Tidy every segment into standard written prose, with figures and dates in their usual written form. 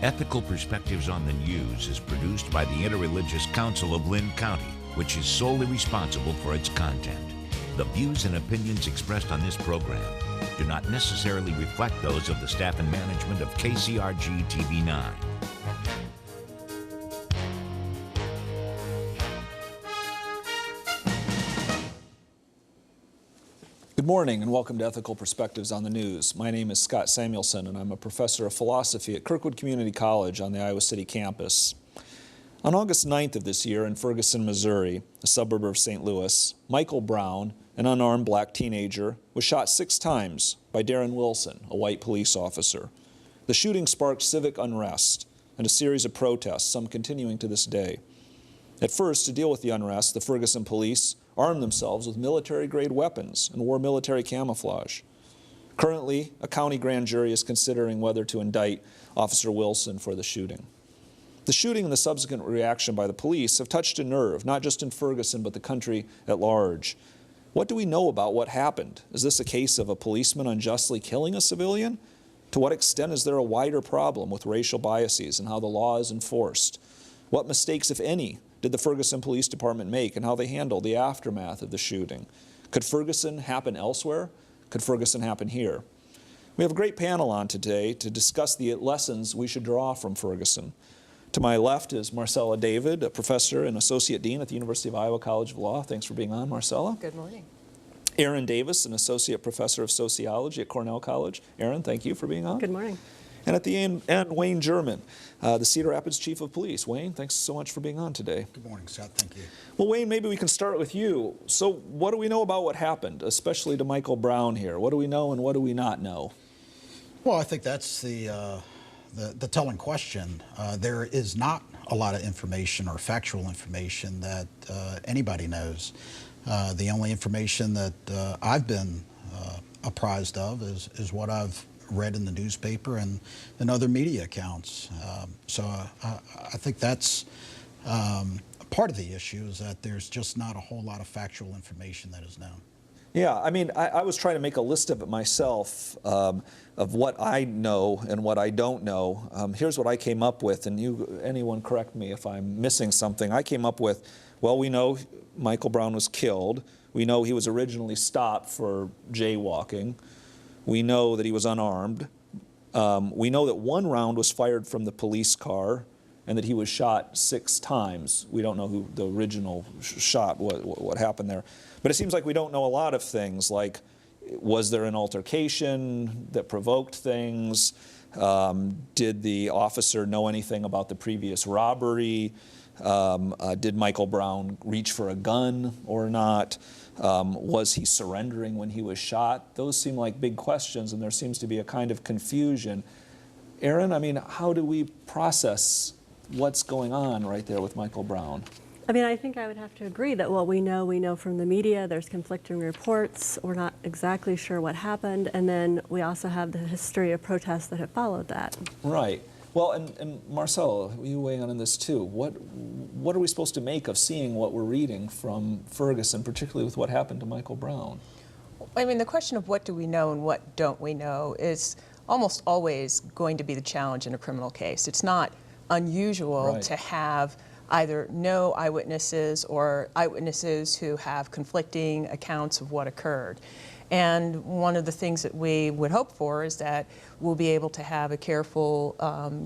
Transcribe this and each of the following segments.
Ethical Perspectives on the News is produced by the Interreligious Council of Lynn County, which is solely responsible for its content. The views and opinions expressed on this program do not necessarily reflect those of the staff and management of KCRG TV9. Good morning and welcome to Ethical Perspectives on the News. My name is Scott Samuelson and I'm a professor of philosophy at Kirkwood Community College on the Iowa City campus. On August 9th of this year in Ferguson, Missouri, a suburb of St. Louis, Michael Brown, an unarmed black teenager, was shot 6 times by Darren Wilson, a white police officer. The shooting sparked civic unrest and a series of protests, some continuing to this day. At first, to deal with the unrest, the Ferguson police armed themselves with military-grade weapons and wore military camouflage. Currently, a county grand jury is considering whether to indict Officer Wilson for the shooting. The shooting and the subsequent reaction by the police have touched a nerve, not just in Ferguson, but the country at large. What do we know about what happened? Is this a case of a policeman unjustly killing a civilian? To what extent is there a wider problem with racial biases and how the law is enforced? What mistakes, if any, did the Ferguson Police Department make and how they handled the aftermath of the shooting? Could Ferguson happen elsewhere? Could Ferguson happen here? We have a great panel on today to discuss the lessons we should draw from Ferguson. To my left is Marcella David, a professor and associate dean at the University of Iowa College of Law. Thanks for being on, Marcella. Good morning. Erin Davis, an associate professor of sociology at Cornell College. Erin, thank you for being on. Good morning. And at the end, Wayne Jerman, the Cedar Rapids Chief of Police. Wayne, thanks so much for being on today. Good morning, Scott. Thank you. Well, Wayne, maybe we can start with you. So what do we know about what happened, especially to Michael Brown here? What do we know and what do we not know? Well, I think that's the telling question. There is not a lot of information or factual information that anybody knows. The only information that I've been apprised of is what I've read in the newspaper and other media accounts. So I think that's part of the issue, is that there's just not a whole lot of factual information that is known. Yeah, I mean, I was trying to make a list of it myself, of what I know and what I don't know. Here's what I came up with, and anyone correct me if I'm missing something. I came up with, well, we know Michael Brown was killed. We know he was originally stopped for jaywalking. We know that he was unarmed. We know that 1 round was fired from the police car and that he was shot 6 times. We don't know who the original shot, what happened there. But it seems like we don't know a lot of things, like was there an altercation that provoked things? Did the officer know anything about the previous robbery? Did Michael Brown reach for a gun or not? Was he surrendering when he was shot? Those seem like big questions, and there seems to be a kind of confusion. Erin, I mean, how do we process what's going on right there with Michael Brown? I mean, I think I would have to agree that what we know from the media. There's conflicting reports. We're not exactly sure what happened. And then we also have the history of protests that have followed that. Right. Well, and Marcella, you weighing in on this too. What are we supposed to make of seeing what we're reading from Ferguson, particularly with what happened to Michael Brown? I mean, the question of what do we know and what don't we know is almost always going to be the challenge in a criminal case. It's not unusual to have either no eyewitnesses or eyewitnesses who have conflicting accounts of what occurred. And one of the things that we would hope for is that we'll be able to have a careful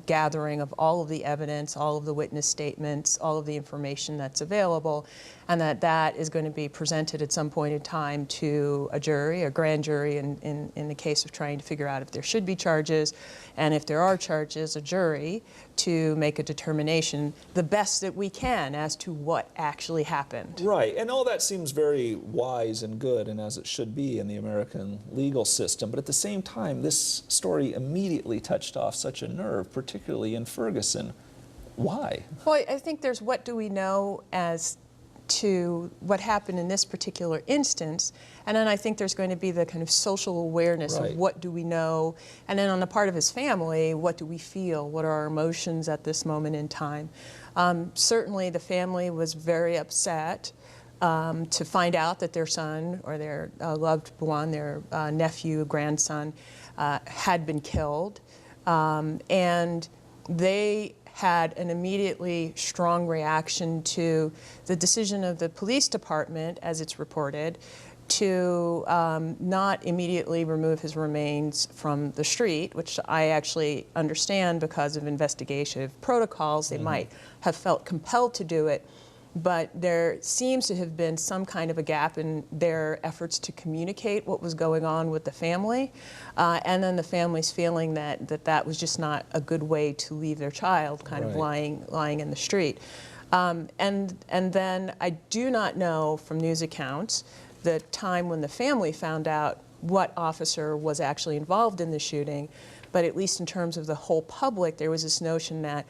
gathering of all of the evidence, all of the witness statements, all of the information that's available, and that is going to be presented at some point in time to a jury, a grand jury in the case of trying to figure out if there should be charges, and if there are charges, a jury to make a determination the best that we can as to what actually happened. Right, and all that seems very wise and good, and as it should be in the American legal system, but at the same time, this story immediately touched off such a nerve, particularly in Ferguson. Why? Well, I think there's what do we know as to what happened in this particular instance, and then I think there's going to be the kind of social awareness of what do we know, and then on the part of his family, what do we feel, what are our emotions at this moment in time. Certainly the family was very upset to find out that their son or their loved one, their nephew, grandson, had been killed. And they had an immediately strong reaction to the decision of the police department, as it's reported, to not immediately remove his remains from the street, which I actually understand because of investigative protocols. They might have felt compelled to do it, but there seems to have been some kind of a gap in their efforts to communicate what was going on with the family, and then the family's feeling that was just not a good way to leave their child kind of lying in the street. And then I do not know from news accounts the time when the family found out what officer was actually involved in the shooting, but at least in terms of the whole public, there was this notion that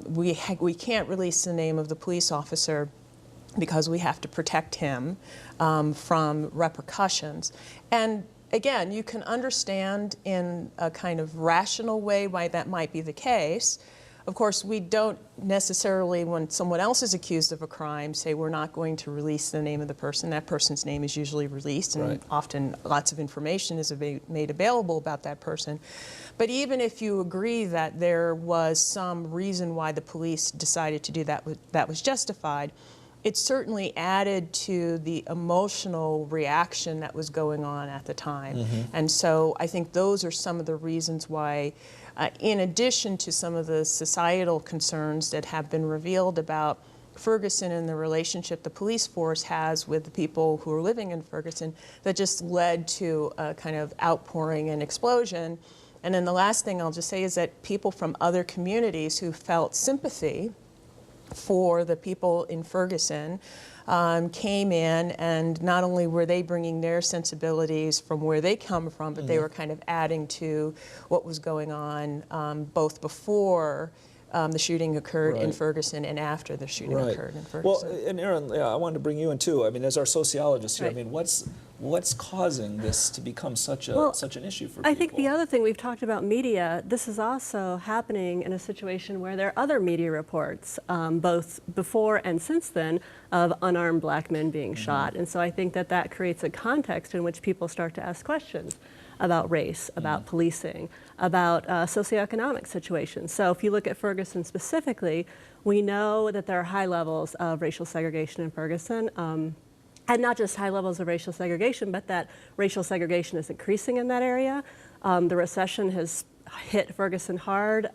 we can't release the name of the police officer because we have to protect him from repercussions. And again, you can understand in a kind of rational way why that might be the case. Of course, we don't necessarily, when someone else is accused of a crime, say we're not going to release the name of the person. That person's name is usually released, and often lots of information is made available about that person. But even if you agree that there was some reason why the police decided to do that, that was justified, it certainly added to the emotional reaction that was going on at the time. And so I think those are some of the reasons why, in addition to some of the societal concerns that have been revealed about Ferguson and the relationship the police force has with the people who are living in Ferguson, that just led to a kind of outpouring and explosion. And then the last thing I'll just say is that people from other communities who felt sympathy for the people in Ferguson came in, and not only were they bringing their sensibilities from where they come from, but they were kind of adding to what was going on both before the shooting occurred in Ferguson and after the shooting occurred in Ferguson. Well, and Erin, I wanted to bring you in too. I mean, as our sociologist here, I mean, what's causing this to become such an issue for people? I think the other thing, we've talked about media. This is also happening in a situation where there are other media reports, both before and since then, of unarmed black men being shot. And so I think that creates a context in which people start to ask questions about race, about policing, about socioeconomic situations. So if you look at Ferguson specifically, we know that there are high levels of racial segregation in Ferguson. And not just high levels of racial segregation, but that racial segregation is increasing in that area. The recession has hit Ferguson hard.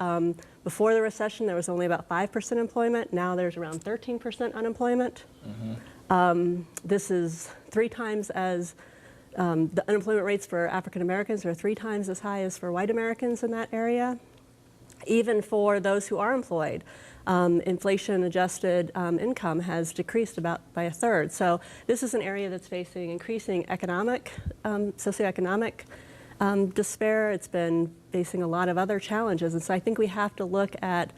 Before the recession, there was only about 5% employment. Now there's around 13% unemployment. This is 3 times as the unemployment rates for African Americans are 3 times as high as for white Americans in that area. Even for those who are employed, inflation-adjusted income has decreased by 1/3. So this is an area that's facing increasing socioeconomic despair. It's been facing a lot of other challenges. And so I think we have to look at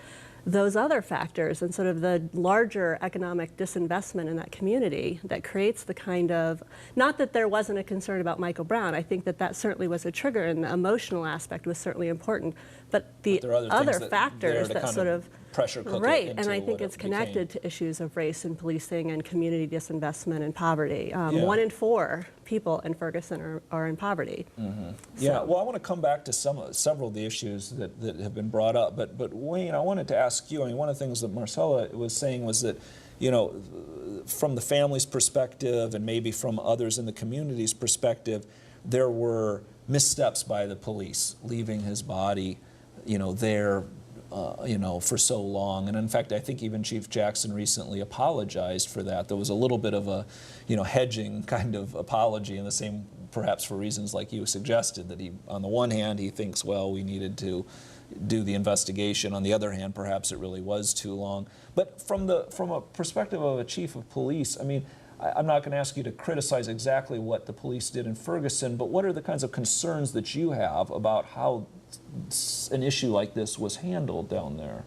those other factors and sort of the larger economic disinvestment in that community that creates the kind of, not that there wasn't a concern about Michael Brown, I think that certainly was a trigger, and the emotional aspect was certainly important, but the other factors that sort of pressure cook right, into and I think what it's it connected to issues of race and policing and community disinvestment and poverty. 1 in 4 people in Ferguson are in poverty. Yeah, well, I want to come back to several of the issues that have been brought up, but Wayne, I wanted to ask you, I mean, one of the things that Marcella was saying was that, you know, from the family's perspective and maybe from others in the community's perspective, there were missteps by the police, leaving his body, you know, there, you know, for so long. And in fact, I think even Chief Jackson recently apologized for that. There was a little bit of a, you know, hedging kind of apology, in the same, perhaps for reasons like you suggested, that he, on the one hand, he thinks, well, we needed to do the investigation. On the other hand, perhaps it really was too long. But from a perspective of a chief of police, I mean, I'm not going to ask you to criticize exactly what the police did in Ferguson, but what are the kinds of concerns that you have about how an issue like this was handled down there?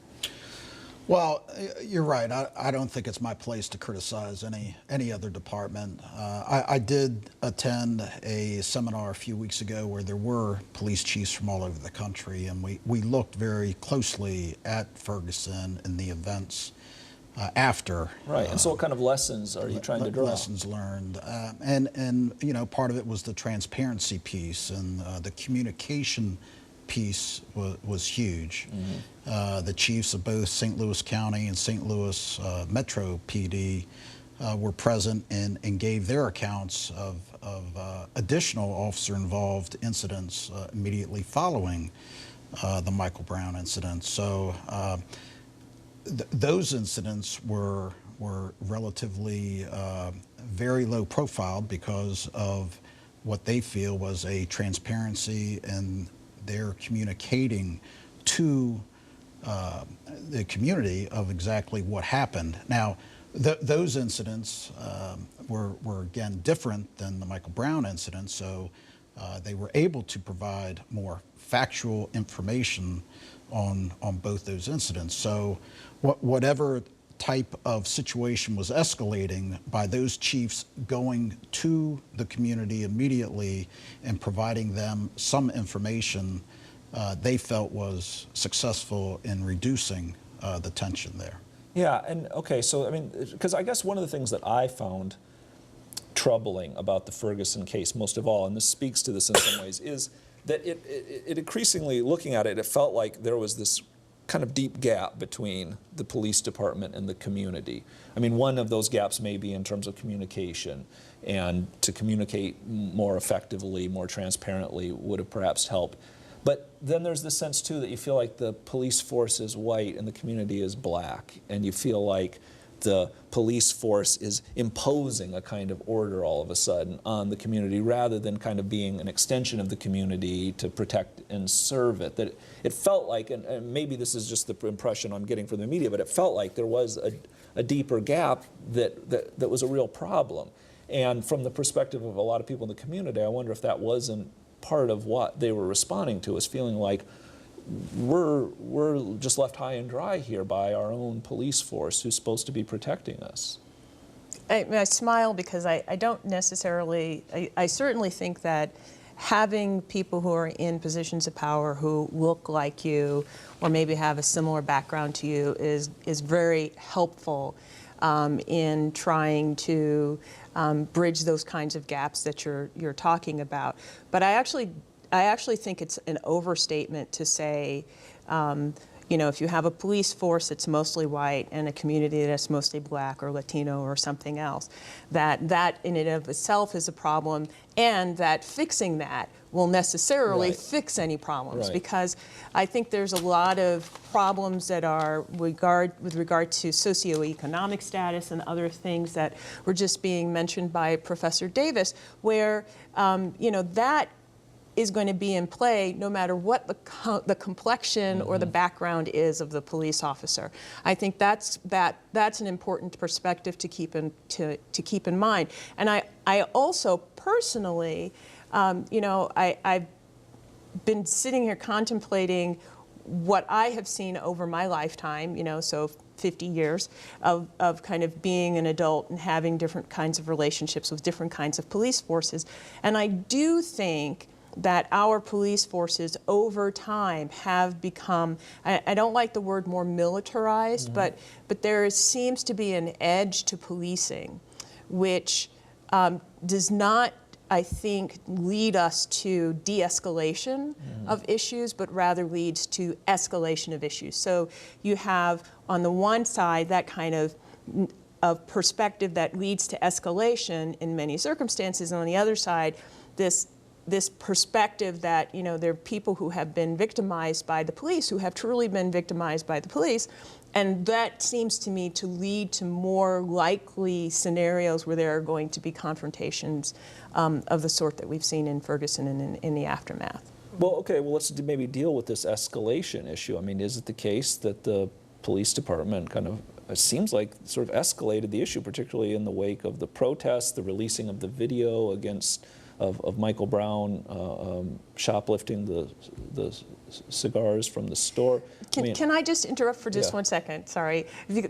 Well, you're right. I don't think it's my place to criticize any other department. I did attend a seminar a few weeks ago where there were police chiefs from all over the country, and we looked very closely at Ferguson and the events after. Right, and so what kind of lessons are you trying to draw? Lessons learned. And you know, part of it was the transparency piece and the communication piece was huge. The chiefs of both St. Louis County and St. Louis Metro PD were present and gave their accounts of additional officer-involved incidents immediately following the Michael Brown incident. So those incidents were relatively very low profile because of what they feel was a transparency in their communicating to the community of exactly what happened. Now, those incidents were again different than the Michael Brown incident, so they were able to provide more factual information on both those incidents. So whatever type of situation was escalating, by those chiefs going to the community immediately and providing them some information, they felt was successful in reducing the tension there. Yeah, and okay, so I mean, because I guess one of the things that I found troubling about the Ferguson case most of all, and this speaks to this in some ways, is that it increasingly, looking at it, it felt like there was this kind of deep gap between the police department and the community. I mean, one of those gaps may be in terms of communication, and to communicate more effectively, more transparently would have perhaps helped. But then there's the sense too that you feel like the police force is white and the community is black, and you feel like the police force is imposing a kind of order all of a sudden on the community rather than kind of being an extension of the community to protect and serve it. That it felt like, and maybe this is just the impression I'm getting from the media, but it felt like there was a deeper gap that was a real problem. And from the perspective of a lot of people in the community, I wonder if that wasn't part of what they were responding to, is feeling like we're just left high and dry here by our own police force who's supposed to be protecting us. I smile because I don't necessarily, I certainly think that having people who are in positions of power who look like you or maybe have a similar background to you is very helpful in trying to bridge those kinds of gaps that you're talking about. But I actually think it's an overstatement to say, you know, if you have a police force that's mostly white and a community that's mostly black or Latino or something else, that in and of itself is a problem, and that fixing that will necessarily fix any problems. Because I think there's a lot of problems that are with regard to socioeconomic status and other things that were just being mentioned by Professor Davis, where you know, that is going to be in play no matter what the complexion or the background is of the police officer. I think that's an important perspective to keep in mind. And I also personally, you know, I've been sitting here contemplating what I have seen over my lifetime, you know, so 50 years of kind of being an adult and having different kinds of relationships with different kinds of police forces. And I do think that our police forces over time have become, I don't like the word more militarized, but there seems to be an edge to policing which does not, I think, lead us to de-escalation of issues, but rather leads to escalation of issues. So you have, on the one side, that kind of perspective that leads to escalation in many circumstances, and on the other side, this perspective that, you know, there are people who have been victimized by the police, who have truly been victimized by the police, and that seems to me to lead to more likely scenarios where there are going to be confrontations of the sort that we've seen in Ferguson and in the aftermath. Well, okay, well, let's maybe deal with this escalation issue. I mean, is it the case that the police department kind of, it seems like, sort of escalated the issue, particularly in the wake of the protests, the releasing of the video of Michael Brown shoplifting the cigars from the store? Can I just interrupt for just 1 second? Sorry.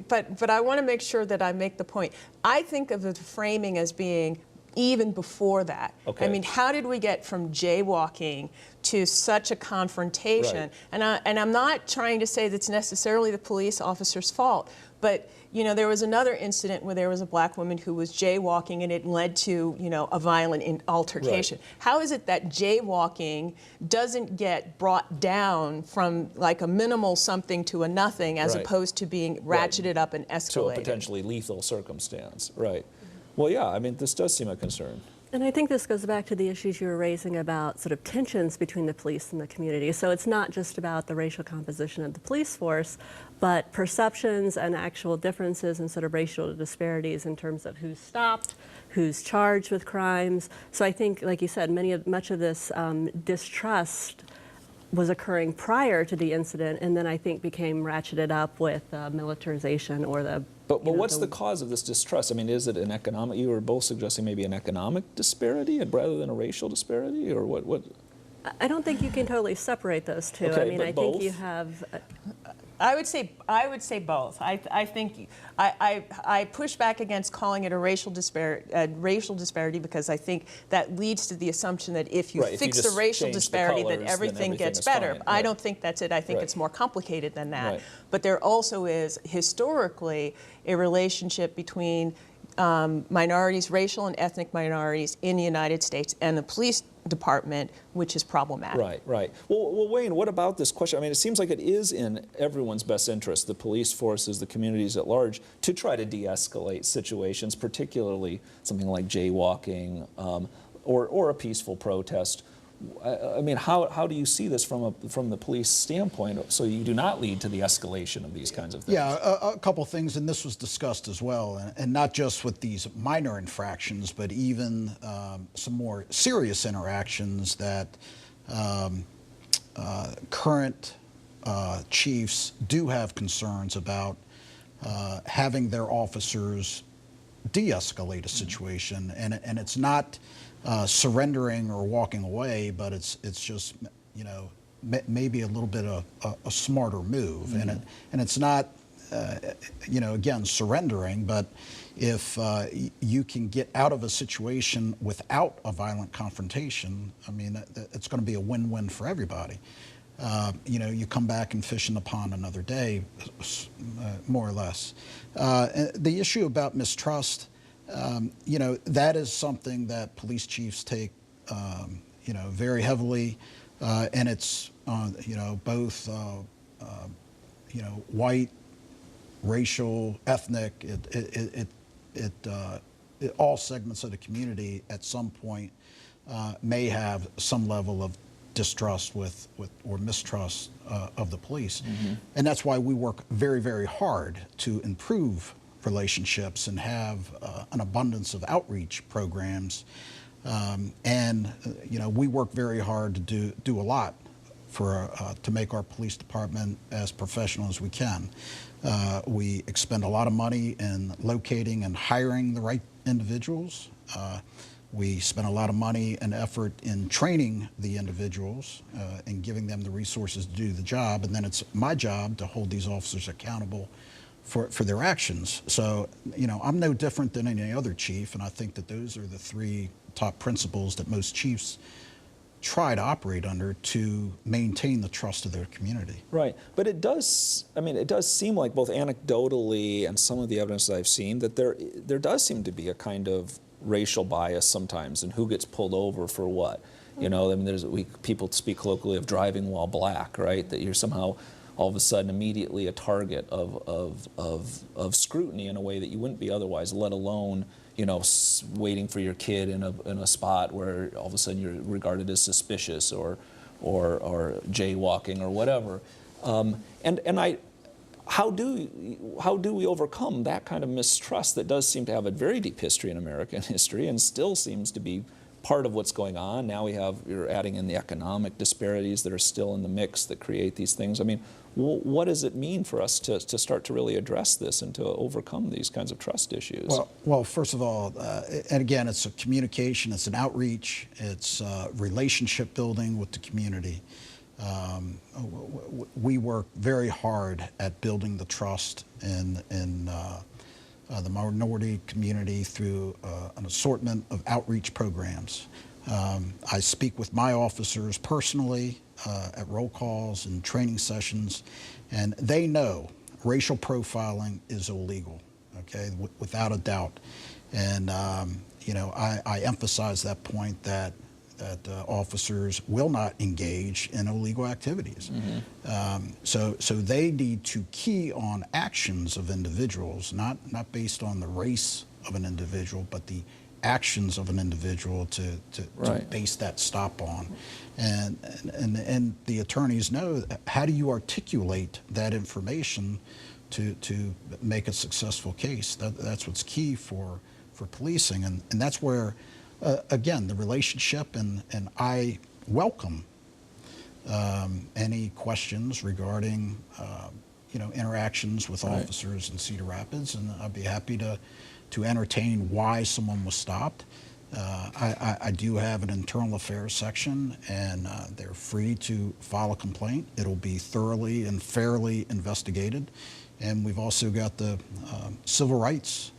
But I want to make sure that I make the point. I think of the framing as being even before that. Okay. I mean, how did we get from jaywalking to such a confrontation? Right. And I'm not trying to say that's necessarily the police officer's fault, But you know, there was another incident where there was a black woman who was jaywalking, and it led to, you know, a violent altercation. Right. How is it that jaywalking doesn't get brought down from like a minimal something to a nothing, as Right. opposed to being ratcheted up and escalated? To a potentially lethal circumstance, right? Well, yeah, I mean, this does seem a concern. And I think this goes back to the issues you were raising about sort of tensions between the police and the community. So it's not just about the racial composition of the police force, but perceptions and actual differences and sort of racial disparities in terms of who's stopped, who's charged with crimes. So I think, like you said, much of this distrust was occurring prior to the incident, and then I think became ratcheted up with militarization or the. But what's the cause of this distrust? I mean, is it an economic? You were both suggesting maybe an economic disparity rather than a racial disparity, or what? I don't think you can totally separate those two. Okay, I mean, but I both? think you have. I would say both. I think I push back against calling it a racial disparity because I think that leads to the assumption that if you Right, if you fix the just racial change the disparity, colors, that then everything gets is better. fine. I Right. don't think that's it. I think Right. it's more complicated than that. Right. But there also is historically a relationship between minorities, racial and ethnic minorities in the United States and the police department, which is problematic. Right, right. Well, Wayne, what about this question? I mean, it seems like it is in everyone's best interest, the police forces, the communities at large, to try to de-escalate situations, particularly something like jaywalking or a peaceful protest. I mean, how do you see this from the police standpoint, so you do not lead to the escalation of these kinds of things? Yeah, a couple things, and this was discussed as well, and not just with these minor infractions, but even some more serious interactions that current chiefs do have concerns about having their officers de-escalate a situation, and it's not surrendering or walking away, but it's just, you know, maybe a little bit of a smarter move, Mm-hmm. and it's not, you know, again, surrendering, but if you can get out of a situation without a violent confrontation, I mean, it's going to be a win-win for everybody. You know, you come back and fish in the pond another day, more or less. The issue about mistrust, you know, that is something that police chiefs take, you know, very heavily, and it's, you know, both, you know, white, racial, ethnic, all segments of the community at some point may have some level of distrust with or mistrust of the police. Mm-hmm. And that's why we work very, very hard to improve relationships and have an abundance of outreach programs. And you know, we work very hard to do a lot to make our police department as professional as we can. We expend a lot of money in locating and hiring the right individuals. We spend a lot of money and effort in training the individuals and giving them the resources to do the job. And then it's my job to hold these officers accountable for their actions. So, you know, I'm no different than any other chief, and I think that those are the three top principles that most chiefs try to operate under to maintain the trust of their community. Right, but it does, I mean, it does seem like both anecdotally and some of the evidence that I've seen that there does seem to be a kind of racial bias sometimes in who gets pulled over for what. You know, I mean, people speak colloquially of driving while black, right? That you're somehow all of a sudden immediately a target of scrutiny in a way that you wouldn't be otherwise, let alone, you know, waiting for your kid in a spot where all of a sudden you're regarded as suspicious or jaywalking or whatever. How do we overcome that kind of mistrust that does seem to have a very deep history in American history and still seems to be part of what's going on? Now you're adding in the economic disparities that are still in the mix that create these things. I mean, what does it mean for us to start to really address this and to overcome these kinds of trust issues? Well, first of all, and again, it's a communication, it's an outreach, it's relationship building with the community. We work very hard at building the trust in the minority community through an assortment of outreach programs. I speak with my officers personally at roll calls and training sessions, and they know racial profiling is illegal, okay, without a doubt. And, you know, I emphasize that point that officers will not engage in illegal activities. So they need to key on actions of individuals, not based on the race of an individual, but the actions of an individual to base that stop on. And the attorneys know, how do you articulate that information to make a successful case? That's what's key for policing, and that's where again, the relationship, and I welcome any questions regarding you know, interactions with officers in Cedar Rapids, and I'd be happy to entertain why someone was stopped. I do have an internal affairs section, and they're free to file a complaint. It'll be thoroughly and fairly investigated, and we've also got the civil rights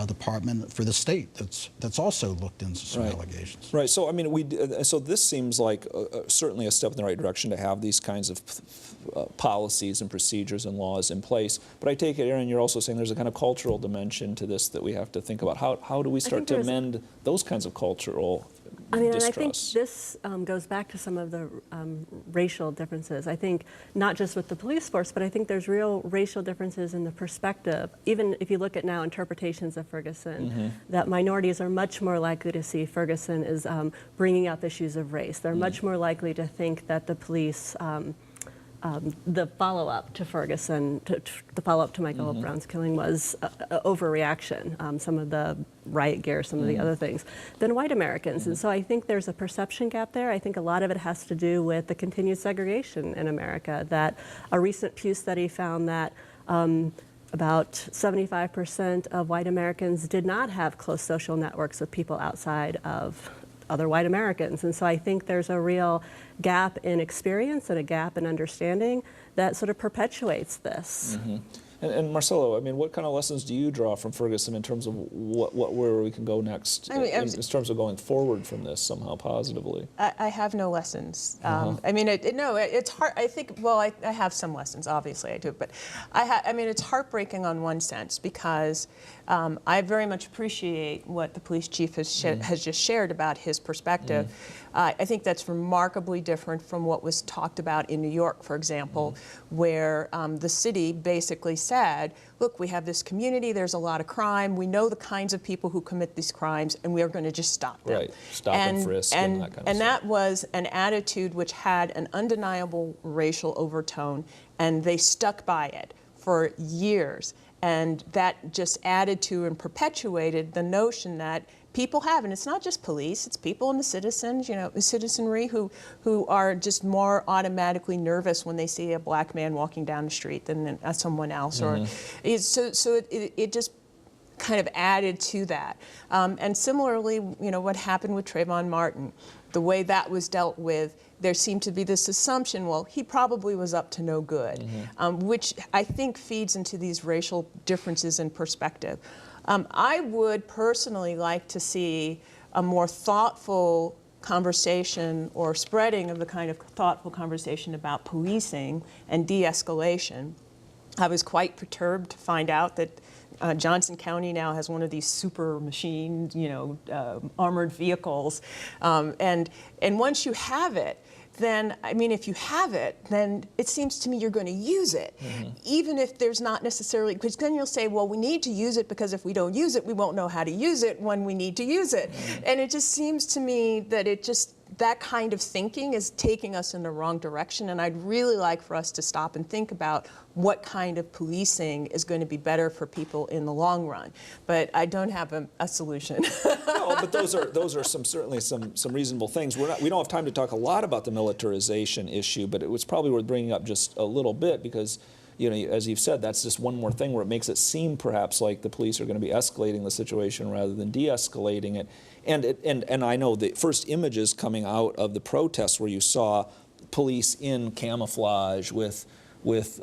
department for the state that's also looked into some allegations. Right. So I mean, so this seems like certainly a step in the right direction to have these kinds of policies and procedures and laws in place. But I take it, Erin, you're also saying there's a kind of cultural dimension to this that we have to think about. How do we start to amend those kinds of cultural distrust? And I think this goes back to some of the racial differences. I think not just with the police force, but I think there's real racial differences in the perspective. Even if you look at now interpretations of Ferguson, that minorities are much more likely to see Ferguson as bringing up issues of race. They're much more likely to think that the police, the follow-up to Ferguson, the follow-up to Michael Brown's killing was overreaction, some of the riot gear, some of the other things, than white Americans. And so I think there's a perception gap there. I think a lot of it has to do with the continued segregation in America, that a recent Pew study found that about 75% of white Americans did not have close social networks with people outside of other white Americans. And so I think there's a real gap in experience and a gap in understanding that sort of perpetuates this. And Marcella, I mean, what kind of lessons do you draw from Ferguson in terms of where we can go next, in terms of going forward from this somehow positively? I have no lessons. I mean, it's hard. I think, well, I have some lessons, obviously I do, but I mean, it's heartbreaking on one sense, because I very much appreciate what the police chief has just shared about his perspective. I think that's remarkably different from what was talked about in New York, for example, where the city basically said, look, we have this community, there's a lot of crime, we know the kinds of people who commit these crimes, and we are going to just stop them. Right, stop and frisk and that kind of stuff. And that was an attitude which had an undeniable racial overtone, and they stuck by it for years. And that just added to and perpetuated the notion that people have, and it's not just police, it's people and the citizens, you know, the citizenry who are just more automatically nervous when they see a black man walking down the street than someone else. Or so it just kind of added to that. And similarly, you know, what happened with Trayvon Martin, the way that was dealt with, there seemed to be this assumption, well, he probably was up to no good, which I think feeds into these racial differences in perspective. I would personally like to see a more thoughtful conversation, or spreading of the kind of thoughtful conversation about policing and de-escalation. I was quite perturbed to find out that Johnson County now has one of these super machine, you know, armored vehicles, and once you have it, then, I mean, if you have it, then it seems to me you're going to use it, even if there's not necessarily, because then you'll say, well, we need to use it because if we don't use it, we won't know how to use it when we need to use it. And it just seems to me that that kind of thinking is taking us in the wrong direction, and I'd really like for us to stop and think about what kind of policing is going to be better for people in the long run. But I don't have a solution. No, but those are certainly some reasonable things. We don't have time to talk a lot about the militarization issue, but it was probably worth bringing up just a little bit, because, you know, as you've said, that's just one more thing where it makes it seem perhaps like the police are going to be escalating the situation rather than de-escalating it. And I know the first images coming out of the protests where you saw police in camouflage with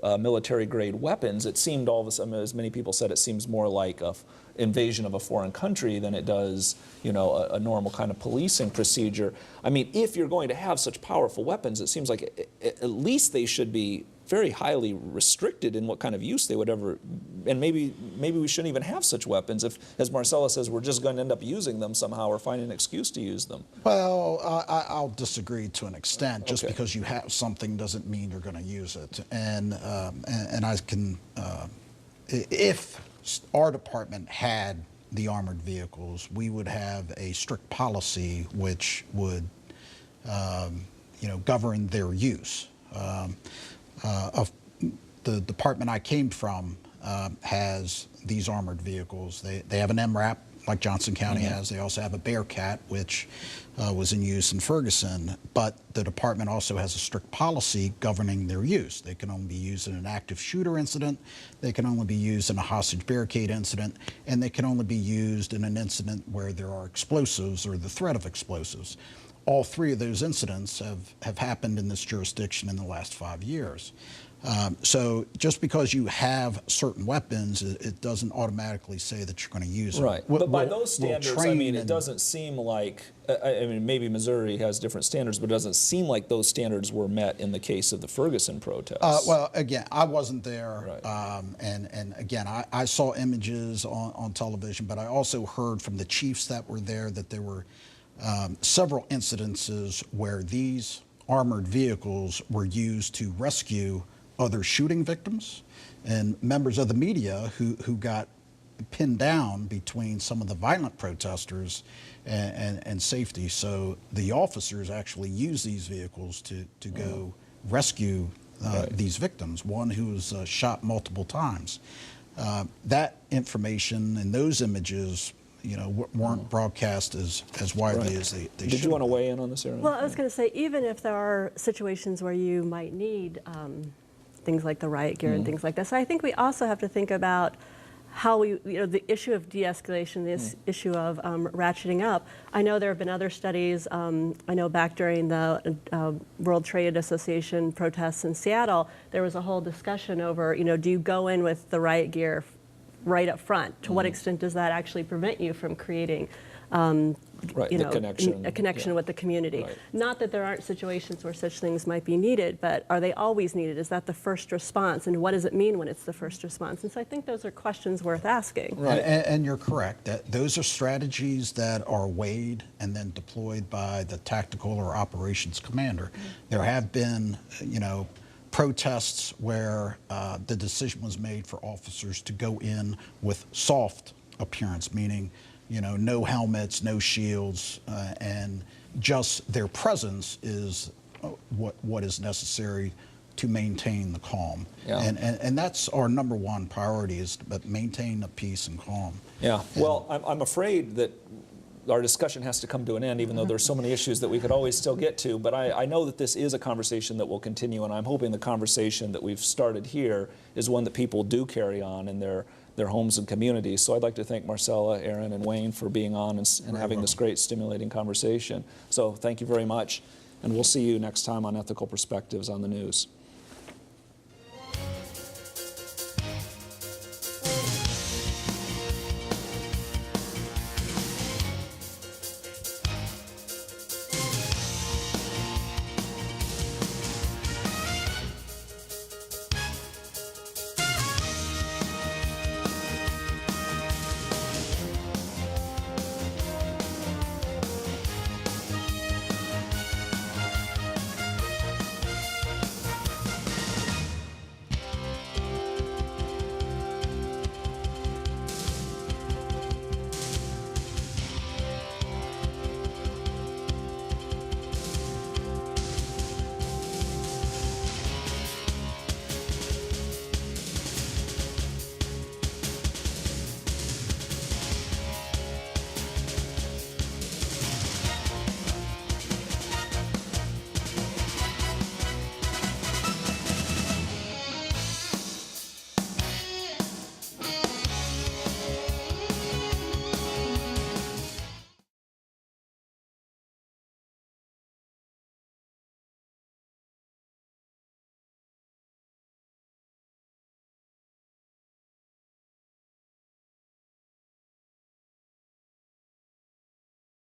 military-grade weapons, it seemed all of a sudden, as many people said, it seems more like an invasion of a foreign country than it does, you know, a normal kind of policing procedure. I mean, if you're going to have such powerful weapons, it seems like at least they should be very highly restricted in what kind of use they would ever, and maybe we shouldn't even have such weapons if, as Marcella says, we're just going to end up using them somehow or finding an excuse to use them. Well, I'll disagree to an extent. Just Okay. because you have something doesn't mean you're going to use it. And I can, if our department had the armored vehicles, we would have a strict policy which would, govern their use. Of the department I came from has these armored vehicles. They have an MRAP like Johnson County has. They also have a Bearcat, which was in use in Ferguson. But the department also has a strict policy governing their use. They can only be used in an active shooter incident. They can only be used in a hostage barricade incident. And they can only be used in an incident where there are explosives or the threat of explosives. All three of those incidents have happened in this jurisdiction in the last 5 years. So just because you have certain weapons, it doesn't automatically say that you're going to use them. Right, but by those standards, I mean, it doesn't seem like, I mean, maybe Missouri has different standards, but it doesn't seem like those standards were met in the case of the Ferguson protests. Well, again, I wasn't there, Right. and again, I saw images on television, but I also heard from the chiefs that were there that there were several incidences where these armored vehicles were used to rescue other shooting victims and members of the media who got pinned down between some of the violent protesters and safety. So the officers actually used these vehicles to go rescue these victims, one who was shot multiple times. That information and those images weren't broadcast as widely as they should. Did you want to weigh in on this, Erin? Well, I was going to say, even if there are situations where you might need things like the riot gear and things like that, so I think we also have to think about how we, the issue of de-escalation, this issue of ratcheting up. I know there have been other studies. I know back during the World Trade Association protests in Seattle, there was a whole discussion over, do you go in with the riot gear right up front? To what extent does that actually prevent you from creating a connection with the community? Right. Not that there aren't situations where such things might be needed, but are they always needed? Is that the first response? And what does it mean when it's the first response? And so I think those are questions worth asking. Right. And you're correct. That those are strategies that are weighed and then deployed by the tactical or operations commander. There have been, protests where the decision was made for officers to go in with soft appearance, meaning, no helmets, no shields, and just their presence is what is necessary to maintain the calm. Yeah. And that's our number one priority, is to maintain the peace and calm. Yeah, well, I'm afraid that our discussion has to come to an end, even though there's so many issues that we could always still get to. But I know that this is a conversation that will continue, and I'm hoping the conversation that we've started here is one that people do carry on in their homes and communities. So I'd like to thank Marcella, Erin, and Wayne for being on and having this great, stimulating conversation. So thank you very much, and we'll see you next time on Ethical Perspectives on the News.